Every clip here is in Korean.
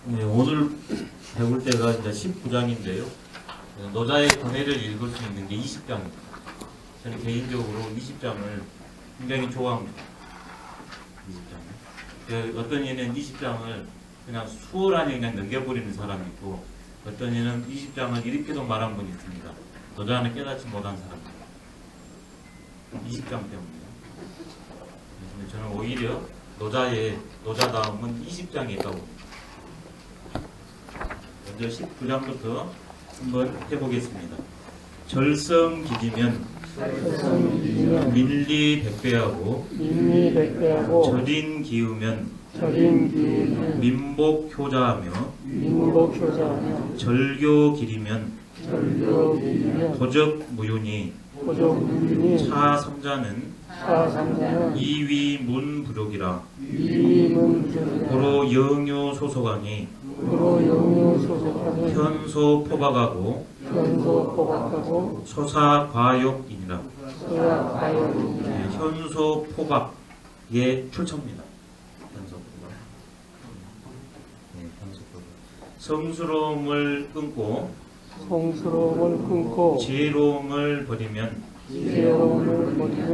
네, 오늘 배울 때가 이제 19장인데요. 노자의 권해를 읽을 수 있는 게 20장입니다. 저는 개인적으로 20장을 굉장히 좋아합니다. 20장. 어떤 이는 20장을 그냥 수월하게 그냥 넘겨버리는 사람이 있고, 어떤 이는 20장을 이렇게도 말한 분이 있습니다. 노자는 깨닫지 못한 사람입니다. 20장 때문에. 근데 저는 오히려 노자다움은 20장에 있다고 봅니다. 먼저 19장부터 한번 해보겠습니다. 절성기지면 민리백배하고 절인 기우면 민복효자하며 절교길이면 도적무윤이 차삼자는 이위문부족이라 고로 영유소속하니 현소포박하고 소사과욕이니라. 네, 현소포박의 출처입니다. 현소포박. 네, 현소포박. 성스러움을 끊고 지혜로움을 버리면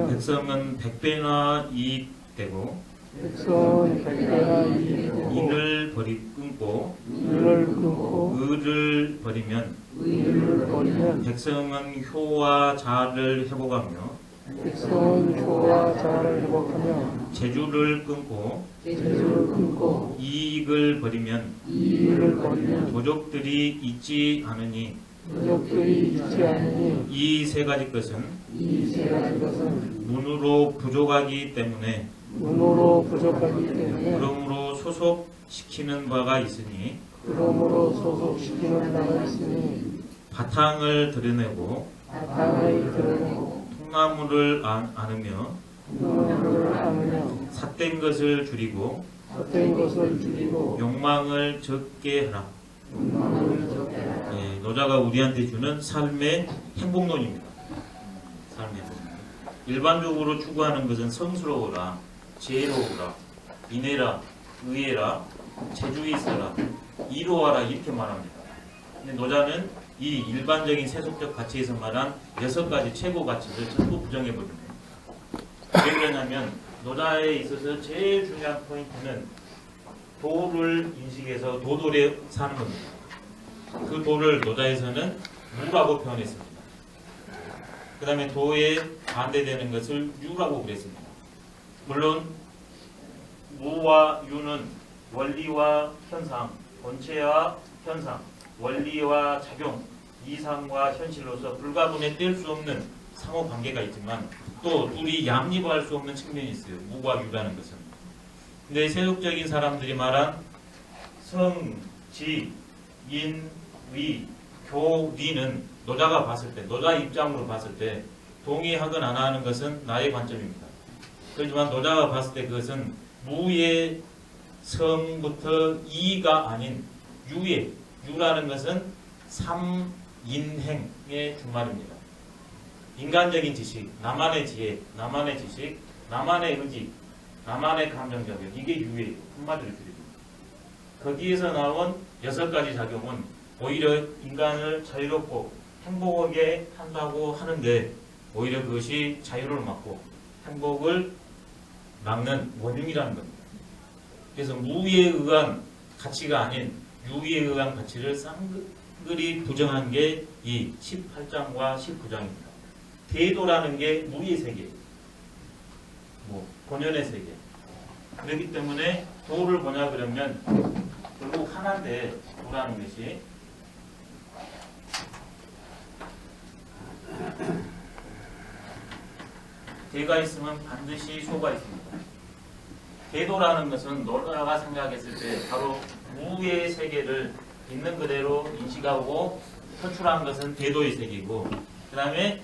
백성은 백배나 이익되고 인을 끊고 의를 버리면 백성은 효와 자를 회복하며 재주를 끊고 이익을 버리면 도적들이 있지 않으니 이 세 가지 것은 문으로 부족하기 때문에 그러므로 소속시키는 바가 있으니 바탕을 드러내고 통나무를 안으며 삿된 것을 줄이고 욕망을 적게 하라. 네, 노자가 우리한테 주는 삶의 행복론입니다. 삶의 행복론. 일반적으로 추구하는 것은 성스러워라, 지혜로우라, 인애라, 의애라, 재주 있어라, 이로와라 이렇게 말합니다. 근데 노자는 이 일반적인 세속적 가치에서 말한 6가지 최고 가치를 전부 부정해버립니다. 왜 그러냐면 노자에 있어서 제일 중요한 포인트는 도를 인식해서 도돌에 사는 겁니다. 그 도를 노자에서는 무라고 표현했습니다. 그 다음에 도에 반대되는 것을 유라고 그랬습니다. 물론 무와 유는 원리와 현상, 본체와 현상, 원리와 작용, 이상과 현실로서 불가분에 뗄 수 없는 상호 관계가 있지만 또 둘이 양립할 수 없는 측면이 있어요. 무와 유라는 것은. 근데 세속적인 사람들이 말한 성, 지, 인, 위, 교, 리는 노자가 봤을 때, 노자 입장으로 봤을 때 동의하건 안 하는 것은 나의 관점입니다. 그렇지만 노자가 봤을 때 그것은 무의 성부터 이가 아닌 유의, 유라는 것은 삼인행의 준말입니다. 인간적인 지식, 나만의 지혜, 나만의 지식, 나만의 의지, 나만의 감정 자격, 이게 유예예요. 한마디로 드립니다. 거기에서 나온 6가지 작용은 오히려 인간을 자유롭고 행복하게 한다고 하는데 오히려 그것이 자유를 막고 행복을 막는 원흉이라는 겁니다. 그래서 무에 의한 가치가 아닌 유에 의한 가치를 쌍그리 부정한 게 이 18장과 19장입니다. 대도라는 게 무의 세계, 본연의 세계. 그렇기 때문에 도를 뭐냐 그러면 결국 하나인데 도라는 것이 대가 있으면 반드시 소가 있습니다. 대도라는 것은 노자가 생각했을 때 바로 무의 세계를 있는 그대로 인식하고 표출한 것은 대도의 세계이고 그 다음에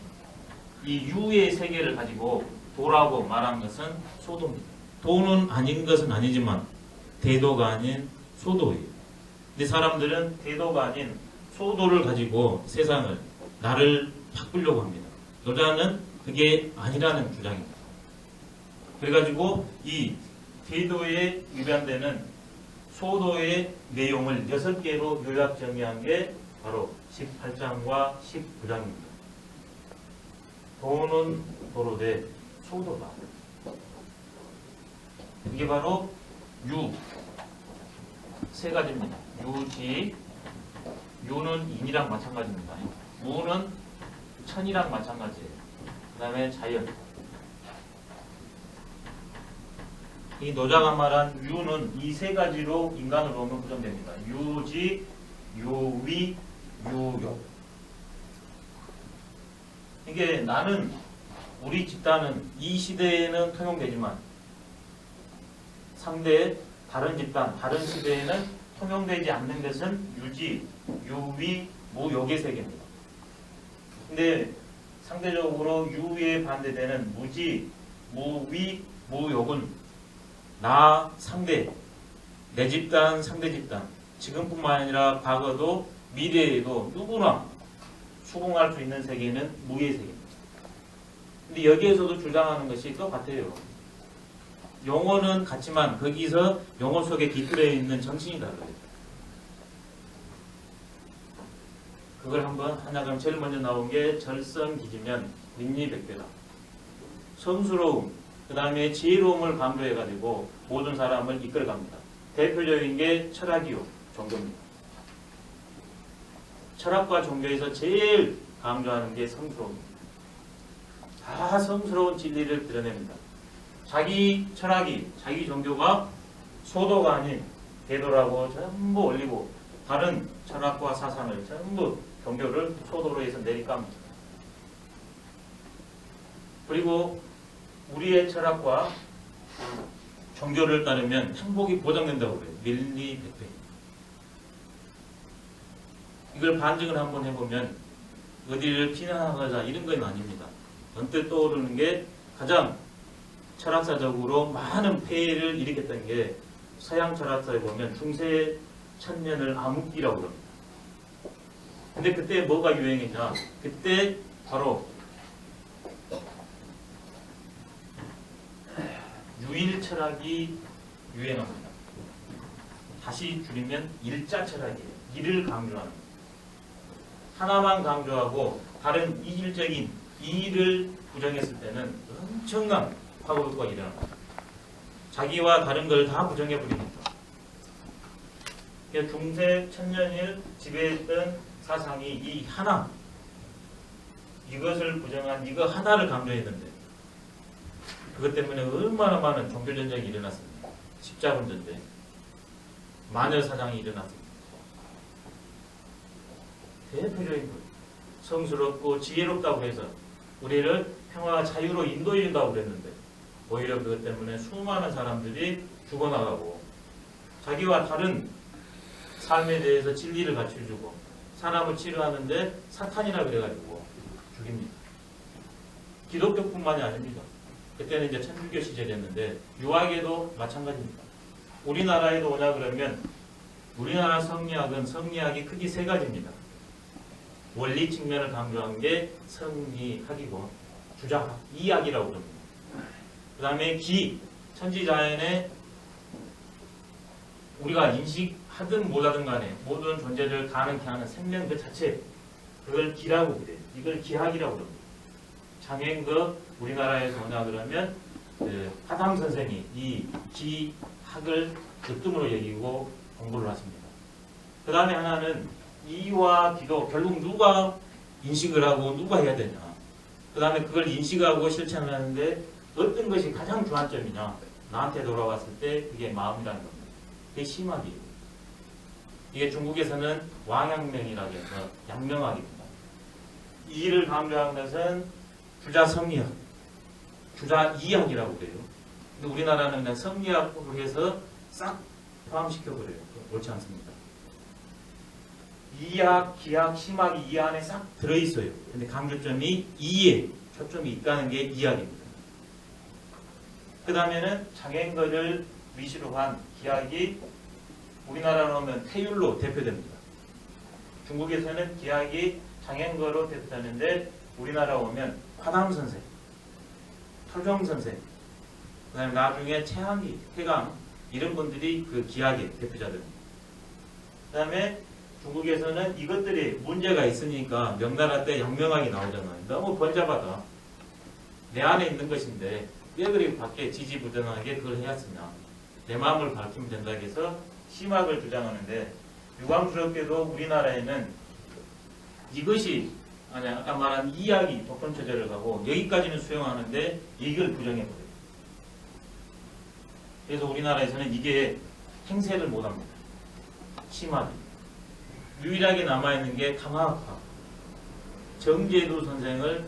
이 유의 세계를 가지고 도라고 말한 것은 소도입니다. 도는 아닌 것은 아니지만 대도가 아닌 소도예요. 근데 사람들은 대도가 아닌 소도를 가지고 세상을 나를 바꾸려고 합니다. 노자는 그게 아니라는 주장입니다. 그래가지고 이 태도에 위반되는 소도의 내용을 6개로 요약 정리한 게 바로 18장과 19장입니다. 도는 도로되 소도다. 이게 바로 유, 세 가지입니다. 유지, 유는 인이랑 마찬가지입니다. 무는 천이랑 마찬가지예요. 그 다음에 자연. 이 노자가 말한 유는 이 세 가지로 인간으로 오면 구성됩니다. 유지, 유위, 유욕. 이게 나는, 우리 집단은 이 시대에는 통용되지만 상대 다른 집단, 다른 시대에는 통용되지 않는 것은 유지, 유위, 무욕의 세계입니다. 근데 상대적으로 유에 반대되는 무지, 무위, 무욕은 나, 상대, 내 집단, 상대 집단, 지금뿐만 아니라 과거도 미래에도 누구나 수긍할 수 있는 세계는 무의 세계입니다. 근데 여기에서도 주장하는 것이 똑같아요. 용어는 같지만 거기서 용어 속에 깃들어 있는 정신이 달라요. 그걸 한번 하나, 그럼 제일 먼저 나온 게 절성기지면 민리백배다. 성스러움, 그 다음에 지혜로움을 강조해가지고 모든 사람을 이끌어갑니다. 대표적인 게 철학이요, 종교입니다. 철학과 종교에서 제일 강조하는 게 성스러움입니다. 다 성스러운 진리를 드러냅니다. 자기 철학이, 자기 종교가 소도가 아닌 대도라고 전부 올리고 다른 철학과 사상을 전부 종교를 소도로 해서 내리깝니다. 그리고 우리의 철학과 종교를 따르면 행복이 보장된다고 그래요. 밀리백배. 이걸 반증을 한번 해보면 어디를 비난하거나 이런 건 아닙니다. 언뜻 떠오르는 게 가장 철학사적으로 많은 폐해를 일으켰던 게 서양 철학사에 보면 중세 천년을 암흑기라고 합니다. 근데 그때 뭐가 유행했냐? 그때 바로 유일 철학이 유행합니다. 다시 줄이면 일자 철학이에요. 일을 강조하는. 하나만 강조하고 다른 이질적인 이를 부정했을 때는 엄청난 파국과 일어납니다. 자기와 다른 걸 다 부정해버립니다. 중세 천년을 지배했던 사상이 이 하나, 이것을 부정한 이거 하나를 강조했는데 그것 때문에 얼마나 많은 종교전쟁이 일어났습니다. 십자군 전쟁, 마녀사장이 일어났습니다. 대표적인 것, 성스럽고 지혜롭다고 해서 우리를 평화와 자유로 인도해준다고 그랬는데 오히려 그것 때문에 수많은 사람들이 죽어나가고 자기와 다른 삶에 대해서 진리를 가르쳐주고 사람을 치료하는데 사탄이라 그래가지고 죽입니다. 기독교뿐만이 아닙니다. 그때는 이제 천주교 시절이었는데 유학에도 마찬가지입니다. 우리나라에도 오냐 그러면 우리나라 성리학은 성리학이 크게 세 가지입니다. 원리 측면을 강조한 게 성리학이고 주자학, 이학이라고 그럽니다. 그 다음에 기, 천지자연의 우리가 인식하든 못하든 간에 모든 존재를 가능케 하는 생명 그 자체, 그걸 기라고 그래요. 이걸 기학이라고 그럽니다. 장애인그 우리나라에서 오냐 그러면 화담 선생이 이 기학을 급등으로 여기고 공부를 하십니다. 그 다음에 하나는 이와 기도, 결국 누가 인식을 하고 누가 해야 되냐. 그 다음에 그걸 인식하고 실천을 하는데 어떤 것이 가장 주안점이냐. 나한테 돌아왔을 때 그게 마음이라는 겁니다. 그게 심학이에요. 이게 중국에서는 왕양명이라고 해서 양명학입니다. 이 일을 강조한 것은 주자성리학, 주자이학이라고 그래요. 근데 우리나라는 그냥 성리학으로 해서 싹 포함시켜버려요. 옳지 않습니다. 이학, 기학, 심학이 이 안에 싹 들어있어요. 근데 강조점이 이에 초점이 있다는 게 이학입니다. 그 다음에는 장애인거를 위시로 한 기학이 우리나라로 하면 태율로 대표됩니다. 중국에서는 기학이 장애인거로 대표되는데 우리나라 오면 화담 선생, 토종 선생, 그 다음에 나중에 최항기, 태강 이런 분들이 그 기하의 대표자들입니다. 그 다음에 중국에서는 이것들이 문제가 있으니까 명나라 때 양명하게 나오잖아요. 너무 번잡하다. 내 안에 있는 것인데 왜 그리 밖에 지지부진하게 그걸 해야 쓰냐. 내 마음을 밝히면 된다 해서 심학을 주장하는데 유감스럽게도 우리나라에는 이것이 아까 말한 이야기 독점체제를 가고 여기까지는 수용하는데 이걸 부정해버려요. 그래서 우리나라에서는 이게 행세를 못합니다. 심하게. 유일하게 남아있는 게 타마학파. 정제도 선생을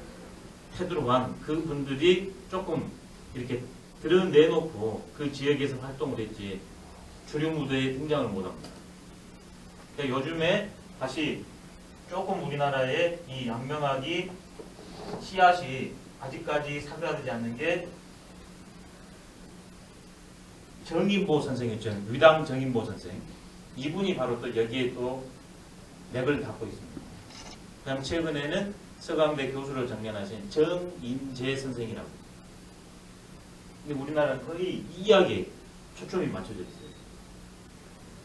태두로 한 그분들이 조금 이렇게 드러내놓고 그 지역에서 활동을 했지 주류 무대에 등장을 못합니다. 그러니까 요즘에 다시 조금 우리나라의 이 양명학이 씨앗이 아직까지 사그라들지 않는 게 정인보 선생이었죠. 위당 정인보 선생. 이분이 바로 또 여기에 또 맥을 닫고 있습니다. 그다음 최근에는 서강대 교수를 정년하신 정인재 선생이라고. 근데 우리나라는 거의 이 이야기에 초점이 맞춰져 있어요.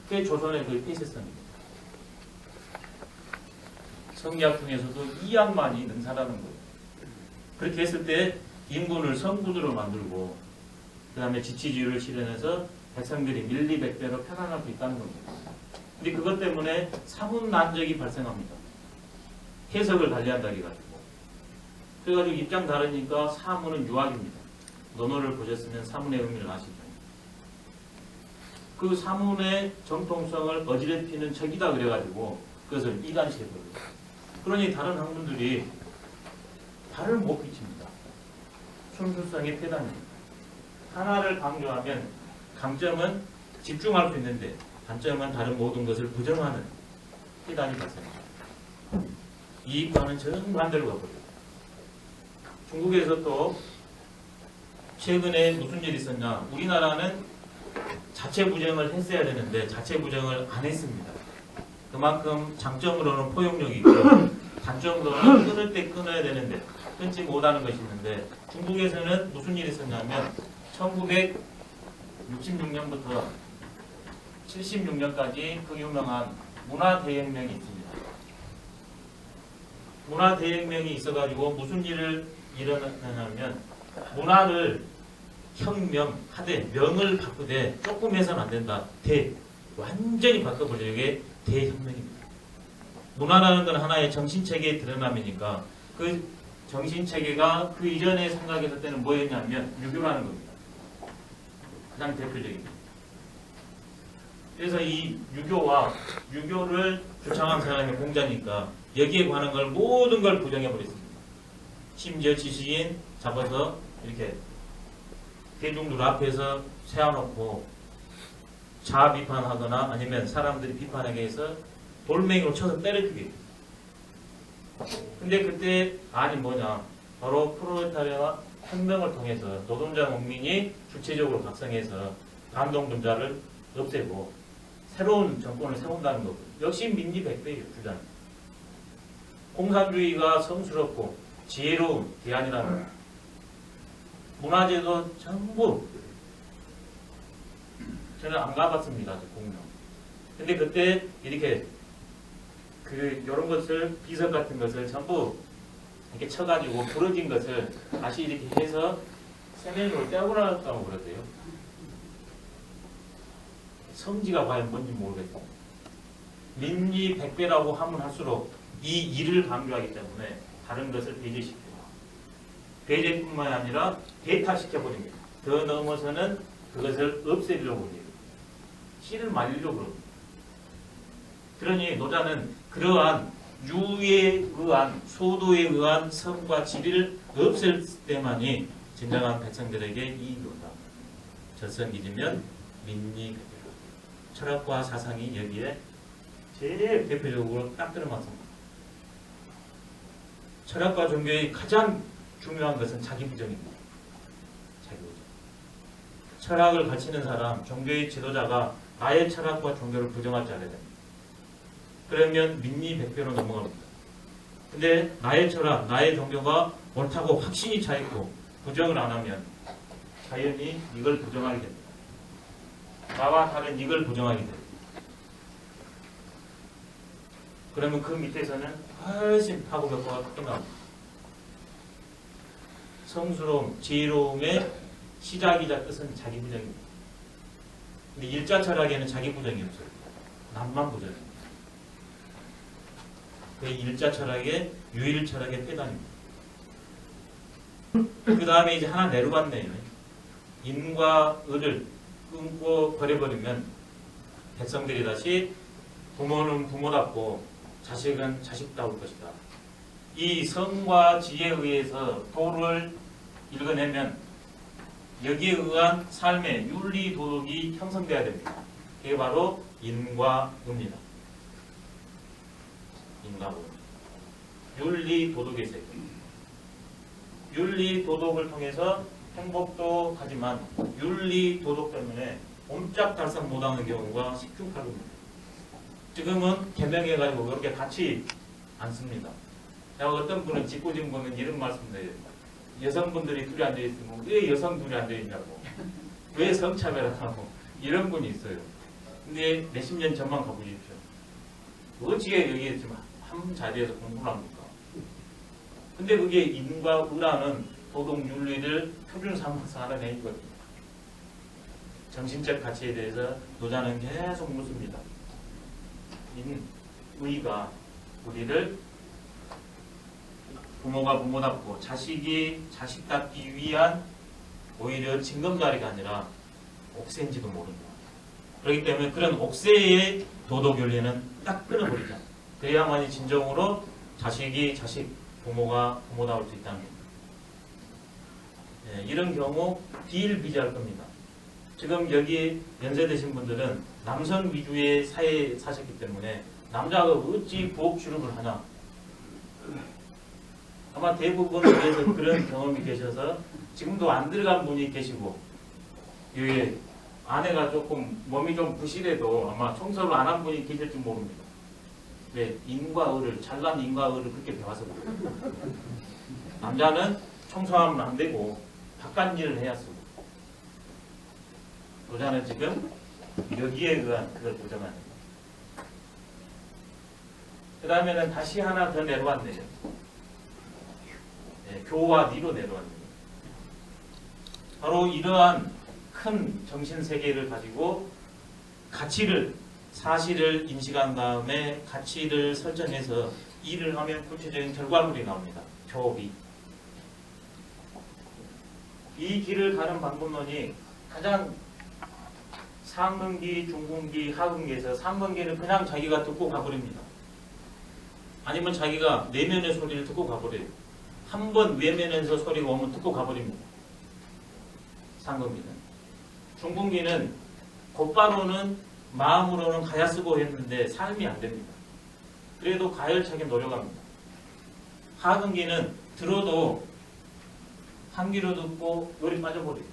그게 조선의 그 폐쇄성입니다. 성리학 중에서도 이학만이 능사라는 거예요. 그렇게 했을 때 인군을 성군으로 만들고 그 다음에 지치주의를 실현해서 백성들이 밀리백배로 편안할 수 있다는 겁니다. 근데 그것 때문에 사문난적이 발생합니다. 해석을 달리한다 해가지고. 그래가지고 입장 다르니까 사문은 유학입니다. 논어를 보셨으면 사문의 의미를 아시죠. 그 사문의 정통성을 어지럽히는 척이다 그래가지고 그것을 이단시해버려요. 그러니 다른 학문들이 발을 못 비칩니다. 순수성의 폐단입니다. 하나를 강조하면 강점은 집중할 수 있는데 단점은 다른 모든 것을 부정하는 폐단이 발생합니다. 이익과는 정반대로 가버려요. 중국에서 또 최근에 무슨 일이 있었냐. 우리나라는 자체 부정을 했어야 되는데 자체 부정을 안 했습니다. 그만큼 장점으로는 포용력이 있고 단점으로는 끊을 때 끊어야 되는데 끊지 못하는 것이 있는데 중국에서는 무슨 일이 있었냐면 1966년부터 76년까지 그 유명한 문화대혁명이 있습니다. 문화대혁명이 있어가지고 무슨 일을 일어나냐면 문화를 혁명하되 명을 바꾸되 조금 해서는 안 된다. 완전히 바꿔버리는 게 대혁명입니다. 문화라는 건 하나의 정신체계의 드러남이니까 그 정신체계가 그 이전에 생각했을 때는 뭐였냐면 유교라는 겁니다. 가장 대표적입니다. 그래서 이 유교를 주창한 사람이 공자니까 여기에 관한 걸 모든 걸 부정해버렸습니다. 심지어 지식인 잡아서 이렇게 대중들 앞에서 세워놓고 자아 비판하거나 아니면 사람들이 비판하게 해서 돌멩이로 쳐서 때려주게. 근데 그때 안이 뭐냐. 바로 프롤레타리아 혁명을 통해서 노동자 농민이 주체적으로 각성해서 반동분자를 없애고 새로운 정권을 세운다는 거고. 역시 민리백배예요. 주장. 공산주의가 성스럽고 지혜로운 대안이라는 거예요. 문화재도 전부 저는 안 가봤습니다. 공명. 근데 그때 이렇게 이런 것을 비석 같은 것을 전부 이렇게 쳐가지고 부러진 것을 다시 이렇게 해서 세면으로 떼어버렸다고 그러세요. 성지가 과연 뭔지 모르겠어요. 민리백배라고 하면 할수록 이 일을 강조하기 때문에 다른 것을 배제시켜요. 배제뿐만 아니라 배타시켜버립니다. 더 넘어서는 그것을 없애려고 해요. 씨를 말리려고 그럽니다. 그러니 노자는 그러한 유에 의한 소도에 의한 성과 지리를 없앨 때만이 진정한 백성들에게 이익이 온다. 전성기지면 민리백배라. 철학과 사상이 여기에 제일 대표적으로 딱 들어맞습니다. 철학과 종교의 가장 중요한 것은 자기 부정입니다. 자기 부정. 철학을 가르치는 사람, 종교의 지도자가 나의 철학과 종교를 부정할 줄 알아야 됩니다. 그러면 민리백배로 넘어갑니다. 근데 나의 철학, 나의 종교가 옳다고 확신이 차있고 부정을 안 하면 자연히 이걸 부정하게 됩니다. 나와 다른 이걸 부정하게 돼요. 그러면 그 밑에서는 훨씬 하고 벽화가 크게 나옵니다. 성스러움, 지혜로움의 시작이자 끝은 자기 부정입니다. 근데 일자 철학에는 자기 부정이 없어요. 남만 부정입니다. 그게 일자 철학의 유일 철학의 폐단입니다. 그 다음에 이제 하나 내려봤네요. 인과 을을 끊고 버려버리면 백성들이 다시 부모는 부모답고 자식은 자식다울 것이다. 이 성과 지혜에 의해서 도를 읽어내면 여기에 의한 삶의 윤리 도덕이 형성돼야 됩니다. 그게 바로 인과 의입니다. 인과 의. 윤리 도덕의 세계. 윤리 도덕을 통해서 행복도 하지만 윤리 도덕 때문에 옴짝달싹 못하는 경우가 식중팔구입니다. 지금은 개명해가지고 그렇게 같이 않습니다. 어떤 분은 짓궂은 분은 이런 말씀드려요. 여성분들이 둘이 앉아있으면 왜 여성 둘이 앉아있냐고, 왜 성차별하고 이런 분이 있어요. 근데 몇십 년 전만 가보십시오. 어찌게 여기 지금 한 자리에서 공부를 합니까? 근데 그게 인과 의라는 도덕 윤리를 표준 삼아서 하는 행위거든요. 정신적 가치에 대해서 노자는 계속 묻습니다. 의가 우리를 부모가 부모답고 자식이 자식답기 위한 오히려 징검다리가 아니라 옥새인지도 모른다. 그렇기 때문에 그런 옥새의 도덕 윤리는 딱 끊어버리자. 그래야만이 진정으로 자식이 자식, 부모가 부모다울 수 있다는 겁니다. 네, 이런 경우 비일비재할 겁니다. 지금 여기 연세되신 분들은 남성 위주의 사회에 사셨기 때문에 남자가 어찌 부업 출입을 하냐. 아마 대부분에서 그런 경험이 계셔서 지금도 안 들어간 분이 계시고, 여기 아내가 조금 몸이 좀 부실해도 아마 청소를 안 한 분이 계실지 모릅니다. 왜? 인과 의를, 잘난 인과 의를 그렇게 배워서 그래요. 남자는 청소하면 안 되고 바깥 일을 해야 쓰고, 노자는 지금 여기에 의한 그걸 부정하는 거예요. 그 다음에는 다시 하나 더 내려왔네요. 네, 교와 니로 내려왔네요. 바로 이러한 큰 정신세계를 가지고 가치를, 사실을 인식한 다음에 가치를 설정해서 일을 하면 구체적인 결과물이 나옵니다. 교비. 이 길을 가는 방법론이 가장 상근기, 중근기, 하근기에서 상근기는 그냥 자기가 듣고 가버립니다. 아니면 자기가 내면의 소리를 듣고 가버려요. 한 번 외면에서 소리가 오면 듣고 가버립니다. 상근기는. 중근기는 곧바로는 마음으로는 가야 쓰고 했는데 삶이 안 됩니다. 그래도 가열차게 노력합니다. 하근기는 들어도 한 귀로 듣고 열이 빠져버려요.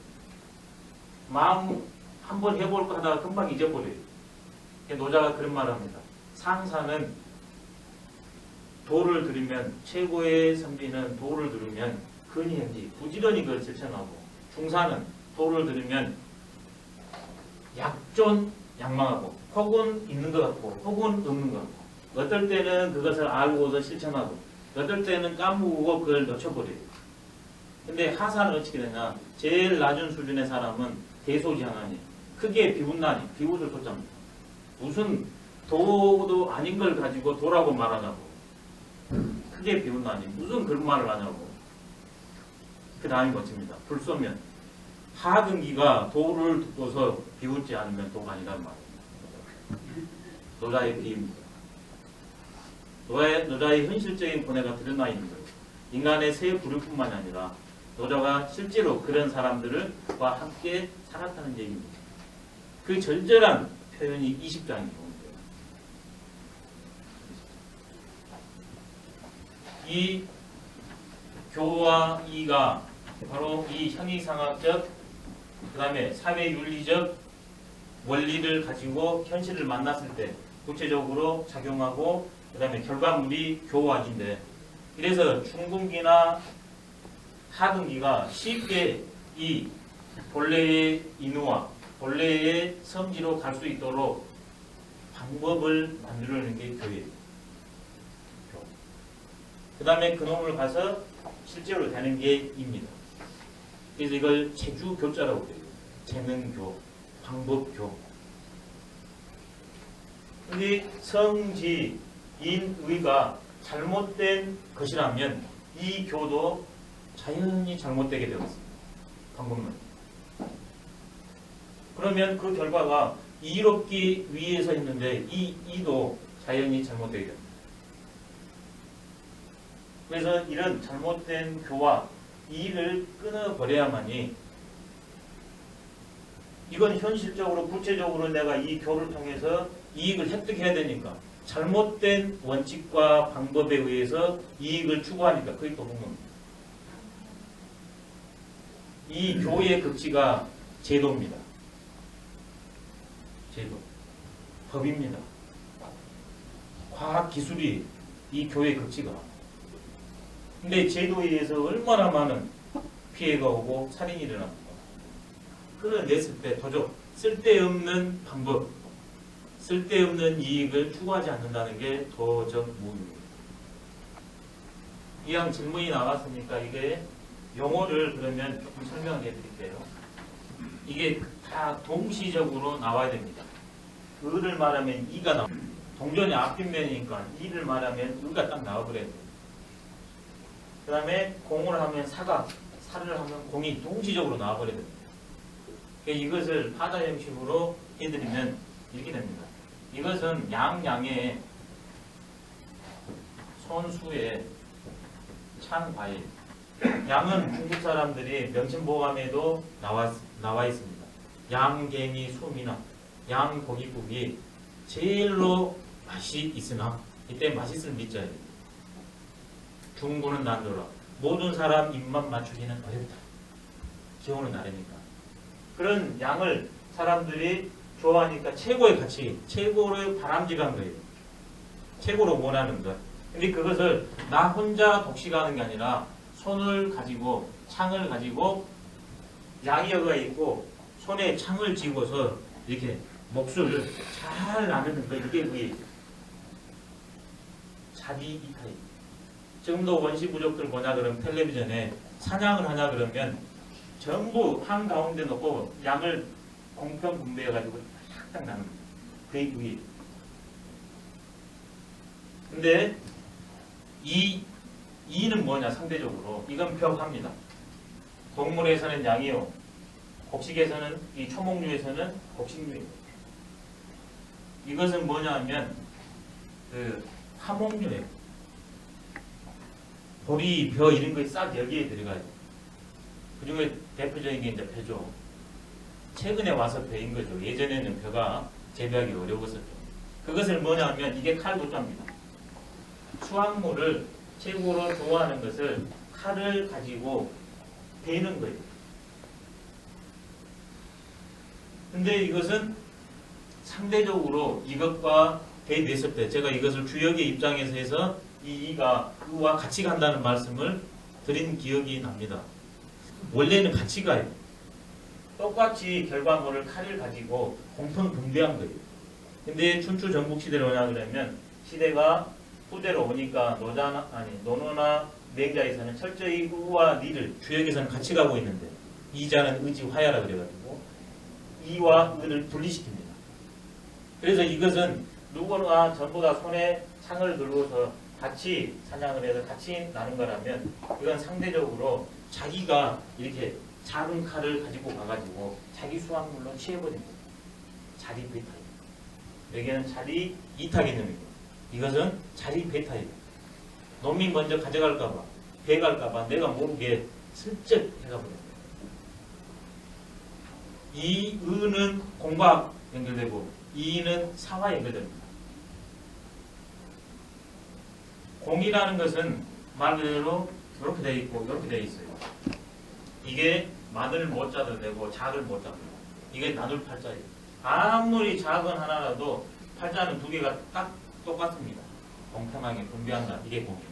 마음 한번 해볼까 하다가 금방 잊어버려요. 노자가 그런 말을 합니다. 상사는 도를 들으면, 최고의 선비는 도를 들으면 근현지 부지런히 그걸 실천하고, 중사는 도를 들으면 약존 양망하고, 혹은 있는 것 같고 혹은 없는 것 같고, 어떨 때는 그것을 알고서 실천하고 어떨 때는 까먹고 그걸 놓쳐버려요. 근데 하사는 어떻게 되냐, 제일 낮은 수준의 사람은 대소지하나니, 크게 비웃나니, 비웃을 쏟잡니다. 무슨 도도 아닌 걸 가지고 도라고 말하냐고, 크게 비웃나니 무슨 그런 말을 하냐고. 그 다음이 멋집니다. 불쏘면 하근기가 도를 듣고서 비웃지 않으면 도가 아니란 말입니다. 노자의 비입니다. 노자의 현실적인 고뇌가 드러나 있는 거예요. 인간의 새 부류뿐만 아니라 노자가 실제로 그런 사람들과 함께 살았다는 얘기입니다. 그 절절한 표현이 20장이에요. 이 교와 이가 바로 이 형이상학적, 그 다음에 사회윤리적 원리를 가지고 현실을 만났을 때 구체적으로 작용하고, 그 다음에 결과물이 교와 이인데, 이래서 중근기나 하근기가 쉽게 이 본래의 인의와 본래의 성지로 갈 수 있도록 방법을 만들어내는 게 교회예요. 그 다음에 그놈을 가서 실제로 되는 게 입니다. 그래서 이걸 체주교자라고 해요. 재능교, 방법교. 근데 성지, 인의가 잘못된 것이라면 이 교도 자연히 잘못되게 되었습니다. 방법론. 그러면 그 결과가 이롭기 위해서 했는데 이도 자연히 잘못되게 됩니다. 그래서 이런 잘못된 교와 이를 끊어버려야만이 이건 현실적으로 구체적으로 내가 이 교를 통해서 이익을 획득해야 되니까 잘못된 원칙과 방법에 의해서 이익을 추구하니까 그게 또 복문입니다. 이 교의 극치가 제도입니다. 제도. 법입니다. 과학기술이 이 교의 극치가. 근데 제도에 의해서 얼마나 많은 피해가 오고 살인이 일어납니까? 끌어냈을 때 도적 쓸데없는 방법, 쓸데없는 이익을 추구하지 않는다는 게 도적 무효입니다. 이왕 질문이 나왔으니까 이게 용어를 그러면 조금 설명해 드릴게요. 이게 다 동시적으로 나와야 됩니다. 을을 말하면 이가 나옵니다. 동전이 앞뒷면이니까 이를 말하면 을가 딱 나와버려야 돼요. 그 다음에 공을 하면 사가, 사를 하면 공이 동시적으로 나와버려야 됩니다. 이것을 파다 형식으로 해드리면 이렇게 됩니다. 이것은 양양의 손수의 창과일. 양은 중국 사람들이 명칭보감에도 나와 있습니다. 양갱이 수미나 양고기국이 제일로 맛이 있으나 이때 맛있을 밑자예요. 중고는 난도라. 모든 사람 입맛 맞추기는 어렵다. 기호는 다르니까. 그런 양을 사람들이 좋아하니까 최고의 가치, 최고를 바람직한 거예요. 최고로 원하는 것. 근데 그것을 나 혼자 독식하는 게 아니라 손을 가지고 창을 가지고 양이어가 있고 손에 창을 쥐고서 이렇게 몫을 잘 나누는 거. 이게 그게 자비 이탈. 지금도 원시부족들 뭐냐 그러면 텔레비전에 사냥을 하냐 그러면 전부 한가운데 놓고 양을 공평 분배해가지고 딱 나누는 거예요. 그게 그게. 근데 이는 뭐냐 상대적으로 이건 벽합니다. 동물에서는 양이요. 곡식에서는 이 초목류에서는 곡식류예요. 이것은 뭐냐 하면 그 화목류예요. 보리, 벼 이런 거 싹 여기에 들어가요. 그중에 대표적인 게 이제 벼죠. 최근에 와서 벼인 거죠. 예전에는 벼가 재배하기 어려웠었죠. 그것을 뭐냐 하면 이게 칼도자입니다. 수확물을 최고로 좋아하는 것을 칼을 가지고 베는 거예요. 근데 이것은 상대적으로 이것과 대비했을 때 제가 이것을 주역의 입장에서 해서 이가 그와 같이 간다는 말씀을 드린 기억이 납니다. 원래는 같이 가요. 똑같이 결과물을 칼을 가지고 공평 분배한 거예요. 근데 춘추 전국 시대로 오냐 그러면 시대가 후대로 오니까 노노나 맹자에서는 철저히 우와 니를 주역에서는 같이 가고 있는데 이자는 의지 화야라 그래가지고 이와 의를 분리시킵니다. 그래서 이것은 누구나 전부 다 손에 창을 들고서 같이 사냥을 해서 같이 나눈 거라면 이건 상대적으로 자기가 이렇게 작은 칼을 가지고 가가지고 자기 수확물로 취해버립니다. 자리 배탈. 여기는 자리 이탁 개념입니다. 이것은 자리 배탈이에요. 놈이 먼저 가져갈까봐, 배갈까봐 내가 모르게 슬쩍 해가버려요. 이 의는 공과 연결되고 이는 사와 연결됩니다. 공이라는 것은 말 그대로 이렇게 되어 있고 이렇게 되어 있어요. 이게 마늘 모자도 되고 작을 모자도 되고 이게 나눌 팔자예요. 아무리 작은 하나라도 팔자는 두 개가 딱 똑같습니다. 공평하게 분배한다. 이게 공입니다.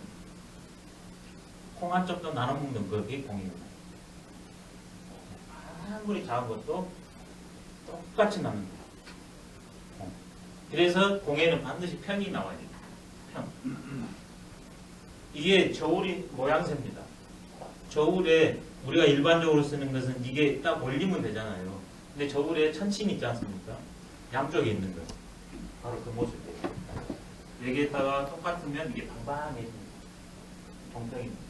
콩 한 쪽도 나눠 먹는 그게 공입니다. 아무리 작은 것도 똑같이 나는 거예요. 그래서 공에는 반드시 평이 나와야 돼요. 평. 이게 저울이 모양새입니다. 저울에 우리가 일반적으로 쓰는 것은 이게 딱 올리면 되잖아요. 근데 저울에 천신이 있지 않습니까? 양쪽에 있는 거. 바로 그 모습이에요. 여기에다가 똑같으면 이게 방방해집니다. 공평입니다.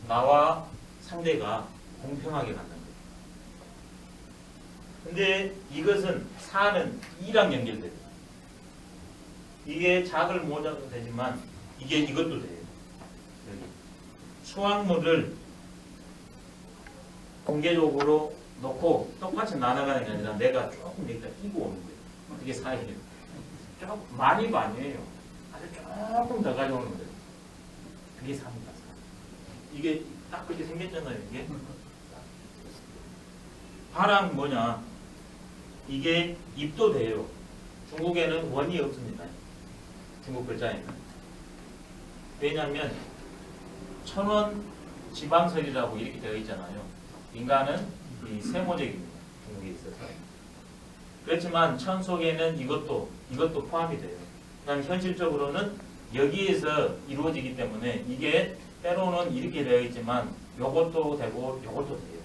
나와 상대가 공평하게 갖는 거예요. 근데 이것은 4는 2랑 연결돼요. 이게 작을 모자도 되지만 이것도 돼요. 여기. 수확물을 공개적으로 놓고 똑같이 나눠가는 게 아니라 내가 조금 여기다 끼고 오는 거예요. 그게 4예요. 조금 많이도 아니에요. 아주 조금 더 가져오는 거예요. 그게 4입니다. 이게 딱 그렇게 생겼잖아요. 이게 파랑 뭐냐? 이게 입도 돼요. 중국에는 원이 없습니다. 중국 글자에는. 왜냐하면 천원 지방설이라고 이렇게 되어 있잖아요. 인간은 이 세모적입니다. 중국에 있어서. 그렇지만 천 속에는 이것도 포함이 돼요. 그다음 현실적으로는 여기에서 이루어지기 때문에 이게 때로는 이렇게 되어 있지만 요것도 되고 요것도 돼요.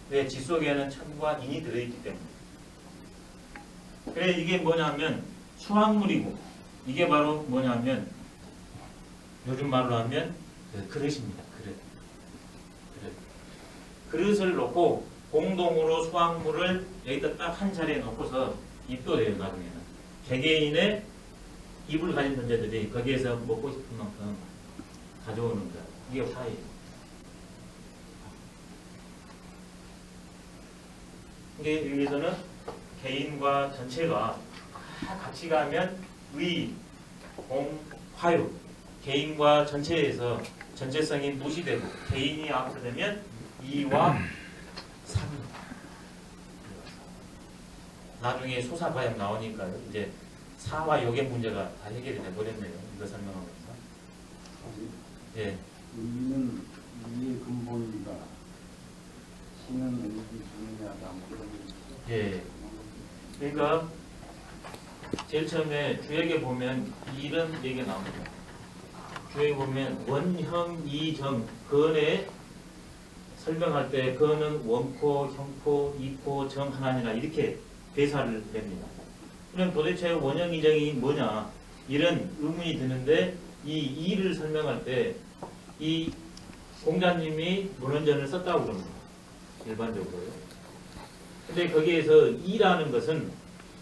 왜? 지 속에는 천과 인이 들어있기 때문에. 그래 이게 뭐냐면 수확물이고 이게 바로 뭐냐면 요즘 말로 하면 그릇입니다. 그릇을 놓고 공동으로 수확물을 여기다 딱 한 자리에 놓고서 입도 돼요. 나중에는 개개인의 입을 가진 존재들이 거기에서 먹고 싶은 만큼 가져오는 것. 이게 화예요. 이게 여기서는 개인과 전체가 다 같이 가면 의, 공, 화요. 개인과 전체에서 전체성이 무시되고 개인이 앞서되면 이와 삼. 나중에 소사과학 나오니까 이제 사와 욕의 문제가 다 해결이 돼버렸네요. 이거 설명하면서. 예. 의는 의의 근본이다. 신은 의의 중요하다. 예. 그러니까 제일 처음에 주역에 보면 이런 얘기가 나옵니다. 주역에 보면 원형 이정 근에 설명할 때 근은 원코, 형코, 이코, 정 하나니라 이렇게 대사를 냅니다. 그럼 도대체 원형 이정이 뭐냐 이런 의문이 드는데 이 이를 설명할 때 이 공자님이 문헌전을 썼다고 그럽니다. 일반적으로요. 근데 거기에서 이라는 것은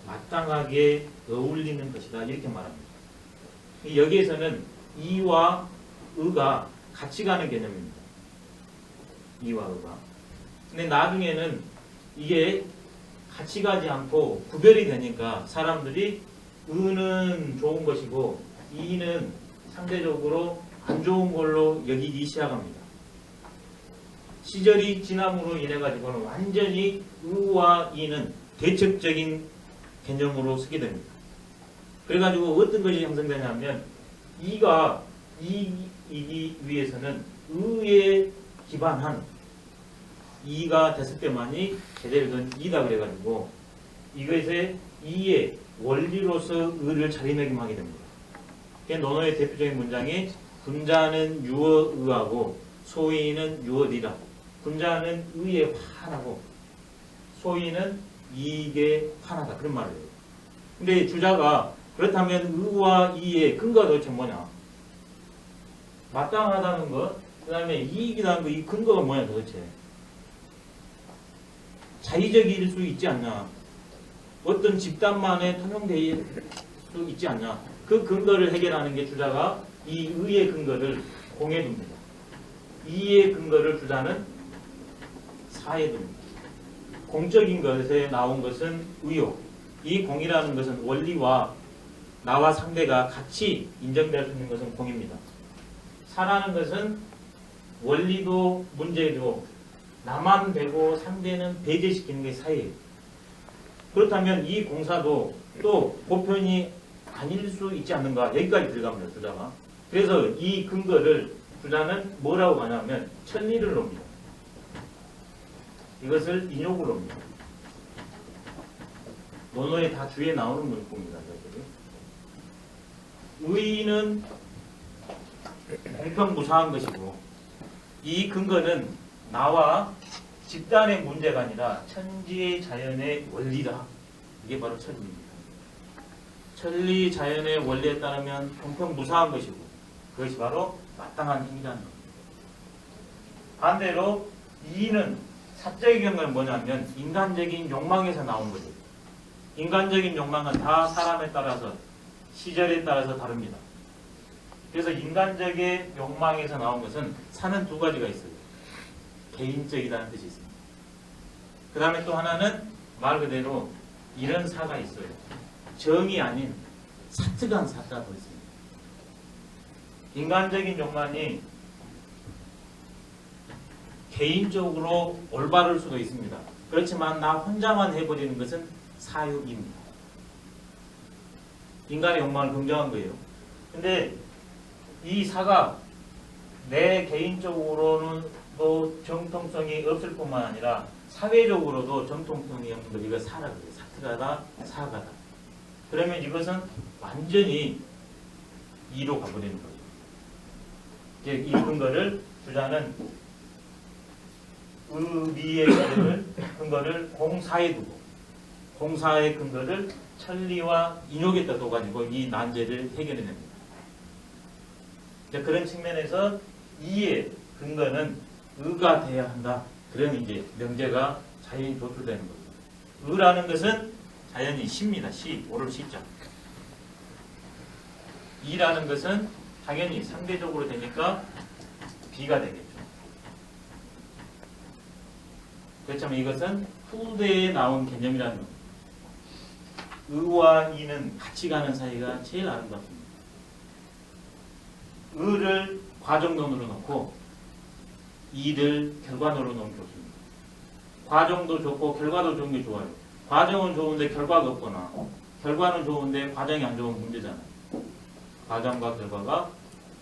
마땅하게 어울리는 것이다 이렇게 말합니다. 여기에서는 이와 의가 같이 가는 개념입니다. 이와 의가. 근데 나중에는 이게 같이 가지 않고 구별이 되니까 사람들이 의는 좋은 것이고 이는 상대적으로 안 좋은 걸로 여기기 시작합니다. 시절이 지남으로 인해 가지고는 완전히 의와 이는 대척적인 개념으로 쓰게 됩니다. 그래가지고 어떤 것이 형성되냐면 이가 이기 위해서는 의에 기반한 이가 됐을 때만이 제대로 된 이다 그래가지고 이것의 이의 원리로서 의를 자리매김하게 됩니다. 논어의 대표적인 문장이 군자는 유어의하고 소인은 유어리라. 군자는 의에 환하고 소인은 이익에 환하다. 그런 말이에요. 근데 주자가 그렇다면 의와 이의 근거가 도대체 뭐냐? 마땅하다는 것, 그 다음에 이익이라는 것, 이 근거가 뭐냐 도대체? 자의적일 수 있지 않냐? 어떤 집단만에 통용될 수 있지 않냐? 그 근거를 해결하는 게 주자가 이 의의 근거를 공에 둡니다. 이의 근거를 주자는 사에 둡니다. 공적인 것에 나온 것은 의요. 이 공이라는 것은 원리와 나와 상대가 같이 인정될 수 있는 것은 공입니다. 사라는 것은 원리도 문제도 나만 되고 상대는 배제시키는 게 사예요. 그렇다면 이 공사도 또 보편이 아닐 수 있지 않는가 여기까지 들어갑니다. 주자가. 그래서 이 근거를 주자는 뭐라고 하냐면 천리를 놉니다. 이것을 인욕을 놉니다. 논어에 다 주에 나오는 문법입니다. 의의는 공평무사한 것이고 이 근거는 나와 집단의 문제가 아니라 천지의 자연의 원리다. 이게 바로 천리입니다. 천리 자연의 원리에 따르면 공평무사한 것이고 그것이 바로 마땅한 행위라는 겁니다. 반대로 이는 사적인 경우는 뭐냐면 인간적인 욕망에서 나온 거죠. 인간적인 욕망은 다 사람에 따라서 시절에 따라서 다릅니다. 그래서 인간적인 욕망에서 나온 것은 사는 두 가지가 있어요. 개인적이라는 뜻이 있습니다. 그 다음에 또 하나는 말 그대로 이런 사가 있어요. 정이 아닌 사특한 사가 더 있습니다. 인간적인 욕망이 개인적으로 올바를 수도 있습니다. 그렇지만 나 혼자만 해버리는 것은 사욕입니다. 인간의 욕망을 긍정한 거예요. 근데 이 사가 내 개인적으로는 또 정통성이 없을 뿐만 아니라 사회적으로도 정통성이 없는 것, 이거 사라고 해요. 사특하다, 사가다. 그러면 이것은 완전히 이로 가버리는 거죠. 이제 이 근거를 주자는 의리의 근거를 공사에 두고 공사의 근거를 천리와 인욕에다 둬가지고 이 난제를 해결해냅니다. 그런 측면에서 이의 근거는 의가 돼야 한다. 그런 이제 명제가 자연히 도출되는 겁니다. 의라는 것은 자연히 시입니다. 시, 오를 시자. 이라는 것은 당연히 상대적으로 되니까 비가 되겠죠. 그렇지만 이것은 후대에 나온 개념이라는 겁니다. 의와 이는 같이 가는 사이가 제일 아름답습니다. 의를 과정론으로 놓고 이를 결과론으로 놓으면 좋습니다. 과정도 좋고 결과도 좋은 게 좋아요. 과정은 좋은데 결과가 없거나 결과는 좋은데 과정이 안 좋은 문제잖아요. 과정과 결과가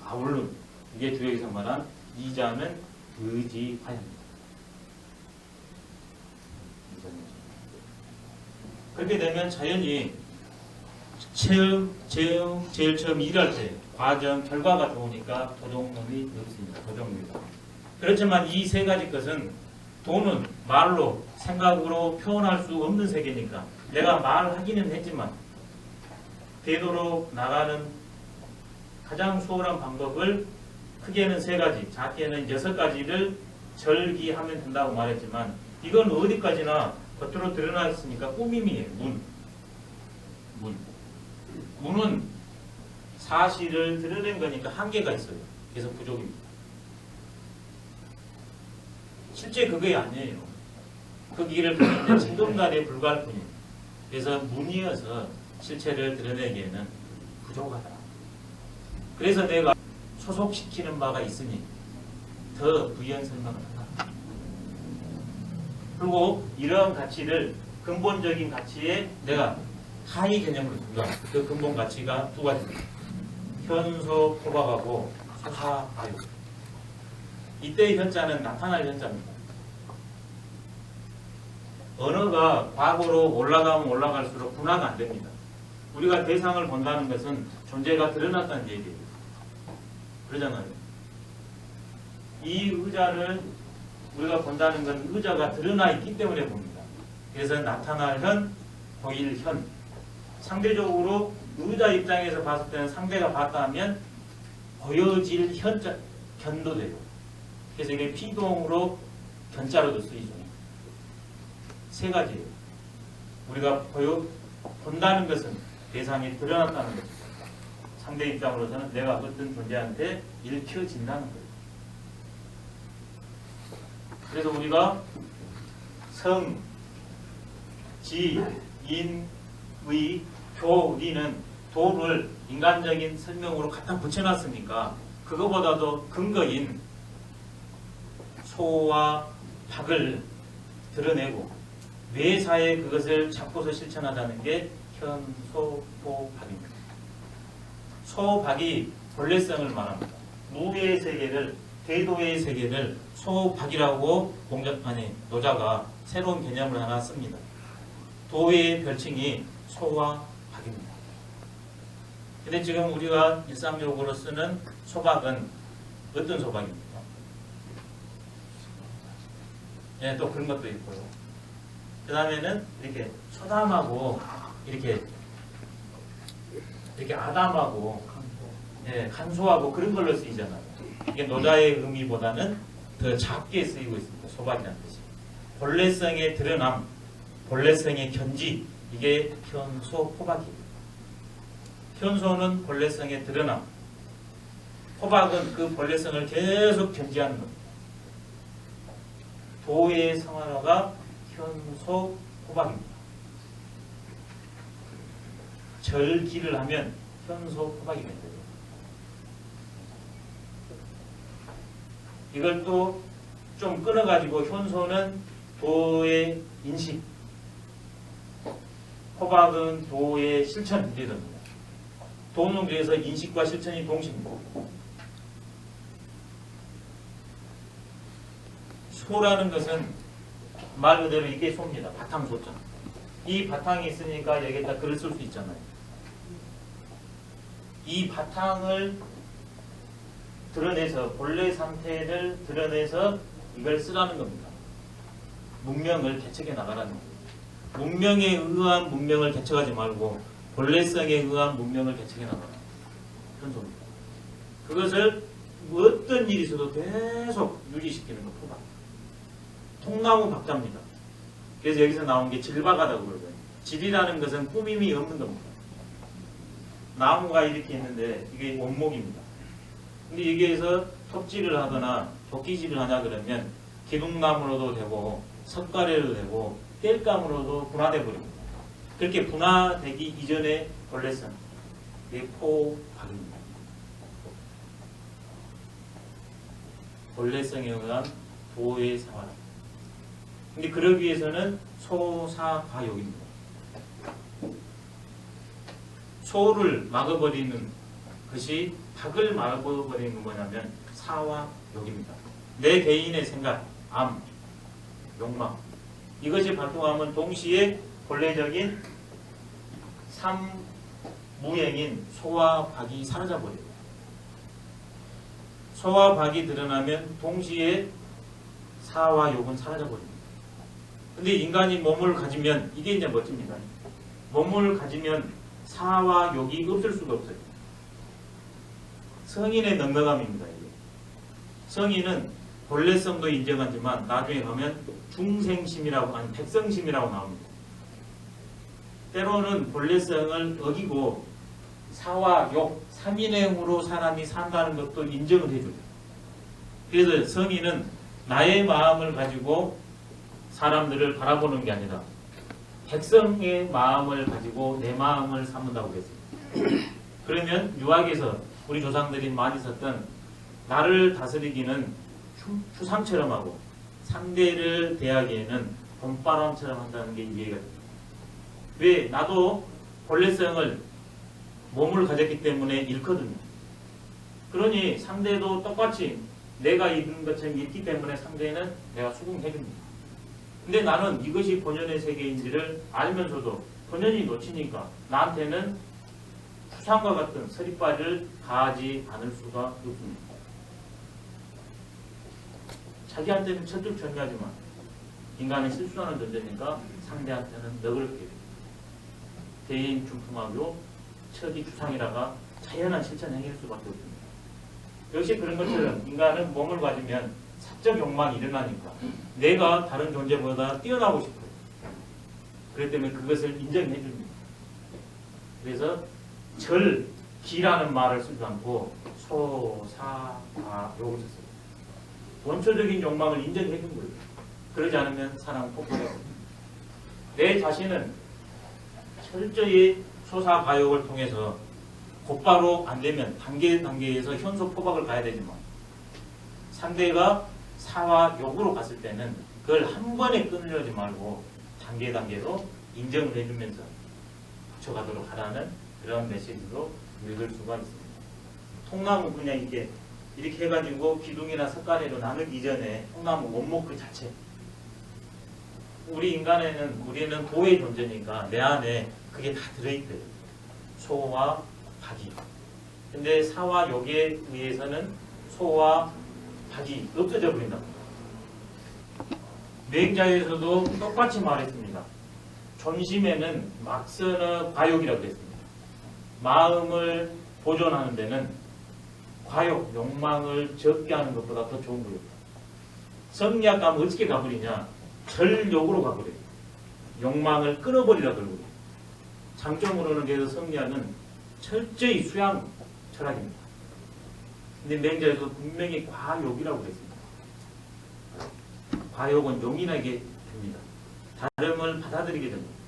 아울름, 이게 주역에서 말한 이자는 의지하여입니다. 그렇게 되면 자연히 제일 처음 일할 때 과정, 결과가 좋으니까 도정론이 넣습니다. 도정론이다. 그렇지만 이 세 가지 것은 도는 말로, 생각으로 표현할 수 없는 세계니까 내가 말하기는 했지만 되도록 나가는 가장 수월한 방법을 크게는 세 가지, 작게는 6가지를 절기하면 된다고 말했지만 이건 어디까지나 겉으로 드러났으니까 꾸밈이에요. 문은 사실을 드러낸 거니까 한계가 있어요. 그래서 부족입니다. 실제 그게 아니에요. 그 길을 가는데 지금날에 불과할 뿐이에요. 그래서 문이어서 실체를 드러내기에는 부족하다. 그래서 내가 소속시키는 바가 있으니 더 부연 설명을 한다. 그리고 이러한 가치를 근본적인 가치에 내가 하위 개념으로 둔다. 그 근본 가치가 두 가지입니다. 현소 포박하고 소사아유. 이때의 현자는 나타날 현자입니다. 언어가 과거로 올라가면 올라갈수록 분화가 안 됩니다. 우리가 대상을 본다는 것은 존재가 드러났다는 얘기예요. 그러잖아요. 이 의자를 우리가 본다는 건 의자가 드러나 있기 때문에 봅니다. 그래서 나타날 현, 보일 현. 상대적으로 의자 입장에서 봤을 때는 상대가 봤다 하면 보여질 견도 돼요. 그래서 이게 피동으로 견자로도 쓰이죠. 세 가지예요. 우리가 본다는 것은 대상이 드러났다는 것입니다. 상대 입장으로서는 내가 어떤 존재한테 읽혀진다는 거예요. 그래서 우리가 성, 지, 인, 의, 교, 리는 도를 인간적인 설명으로 갖다 붙여놨으니까 그거보다도 근거인 소와 박을 드러내고 뇌사에 그것을 잡고서 실천하자는 게 현소포박입니다. 소박이 본래성을 말합니다. 무의 세계를, 대도의 세계를 소박이라고 노자가 새로운 개념을 하나 씁니다. 도의 별칭이 소와 박입니다. 근데 지금 우리가 일상적으로 쓰는 소박은 어떤 소박입니까? 예, 또 그런 것도 있고요. 그 다음에는 이렇게 소담하고 이렇게 아담하고 예, 간소하고 그런 걸로 쓰이잖아요. 이게 노자의 의미보다는 더 작게 쓰이고 있습니다. 소박이라는 뜻이. 본래성의 드러남, 본래성의 견지, 이게 현소 포박이에요. 현소는 본래성의 드러남, 포박은 그 본래성을 계속 견지하는 겁니다. 도의 성화가 현소 포박입니다. 절기를 하면 현소 포박이 됩니다. 이걸 또 좀 끊어가지고 현소는 도의 인식, 포박은 도의 실천 이렇게 됩니다. 도는 그래서 인식과 실천이 동시입니다. 소라는 것은 말 그대로 이게 소입니다. 바탕소자. 이 바탕이 있으니까 여기에다 글을 쓸 수 있잖아요. 이 바탕을 드러내서 본래 상태를 드러내서 이걸 쓰라는 겁니다. 문명을 개척해 나가라는 겁니다. 문명에 의한 문명을 개척하지 말고 본래성에 의한 문명을 개척해 나가라. 그런 소리입니다. 그것을 어떤 일이 있어도 계속 유지시키는 것 포박. 통나무 박자입니다. 그래서 여기서 나온 게 질박하다고 그러거든요. 질이라는 것은 꾸밈이 없는 겁니다. 나무가 이렇게 있는데 이게 원목입니다. 근데 여기에서 톱질을 하거나 도끼질을 하냐 그러면 기둥나무로도 되고 석가래로 되고 땔감으로도 분화되어 버립니다. 그렇게 분화되기 이전에 본래성, 이게 포박입니다. 본래성에 의한 도의 생활. 근데 그러기 위해서는 소사과욕입니다. 소를 막아버리는 것이 박을 막아버리는 건 뭐냐면 사와 욕입니다. 내 개인의 생각, 암, 욕망 이것이 발동하면 동시에 본래적인 삼무행인 소와 박이 사라져버려요. 소와 박이 드러나면 동시에 사와 욕은 사라져버립니다. 근데 인간이 몸을 가지면 이게 이제 멋집니다. 몸을 가지면 사와 욕이 없을 수가 없어요. 성인의 넉넉함입니다. 이게. 성인은 본래성도 인정하지만 나중에 가면 중생심이라고 아니 백성심이라고 나옵니다. 때로는 본래성을 어기고 사와 욕, 삼인행으로 사람이 산다는 것도 인정을 해줘요. 그래서 성인은 나의 마음을 가지고 사람들을 바라보는 게 아니라 백성의 마음을 가지고 내 마음을 삼는다고 그랬어요. 그러면 유학에서 우리 조상들이 많이 썼던 나를 다스리기는 추상처럼 하고 상대를 대하기에는 봄바람처럼 한다는 게 이해가 됩니다. 왜? 나도 본래성을 몸을 가졌기 때문에 잃거든요. 그러니 상대도 똑같이 내가 잃은 것처럼 잃기 때문에 상대는 내가 수긍해줍니다. 근데 나는 이것이 본연의 세계인지를 알면서도 본연이 놓치니까 나한테는 추상과 같은 서리빨을 가하지 않을 수가 없습니다. 자기한테는 철두철미하지만 인간은 실수하는 존재니까 상대한테는 너그럽게 대인 중풍하고 처지 추상이라가 자연한 실천 행위일 수밖에 없습니다. 역시 그런 것처럼 인간은 몸을 가지면 사적 욕망이 일어나니까 내가 다른 존재보다 뛰어나고 싶어요. 그렇기 때문에 그것을 인정해 줍니다. 그래서 절, 기라는 말을 쓰지 않고 소, 사, 가 요걸 썼어요. 원초적인 욕망을 인정해 준 거예요. 그러지 않으면 사람은 폭발해요. 내 자신은 철저히 소사가욕을 통해서 곧바로 안 되면 단계에서 현소 포박을 가야 되지만 상대가 사와 욕으로 갔을 때는 그걸 한 번에 끊으려지 말고 단계로 인정을 해주면서 붙여가도록 하라는 그런 메시지로 읽을 수가 있습니다. 통나무 그냥 이렇게 해가지고 기둥이나 석가래로 나누기 이전에 통나무 원목 그 자체 우리는 도의 존재니까 내 안에 그게 다 들어있거든. 소와 박이. 근데 사와 욕에 의해서는 소와 박이 없어져 버린다. 맹자에서도 똑같이 말했습니다. 존심에는 막선의 과욕이라고 했습니다. 마음을 보존하는 데는 과욕, 욕망을 적게 하는 것보다 더 좋은 거예요. 성리학 가면 어떻게 가버리냐? 절욕으로 가버려요. 욕망을 끊어버리라 그러고. 장점으로는 그래서 성리학은 철저히 수양 철학입니다. 근데 맹자에서 분명히 과욕이라고 그랬습니다. 과욕은 용인하게 됩니다. 다름을 받아들이게 됩니다.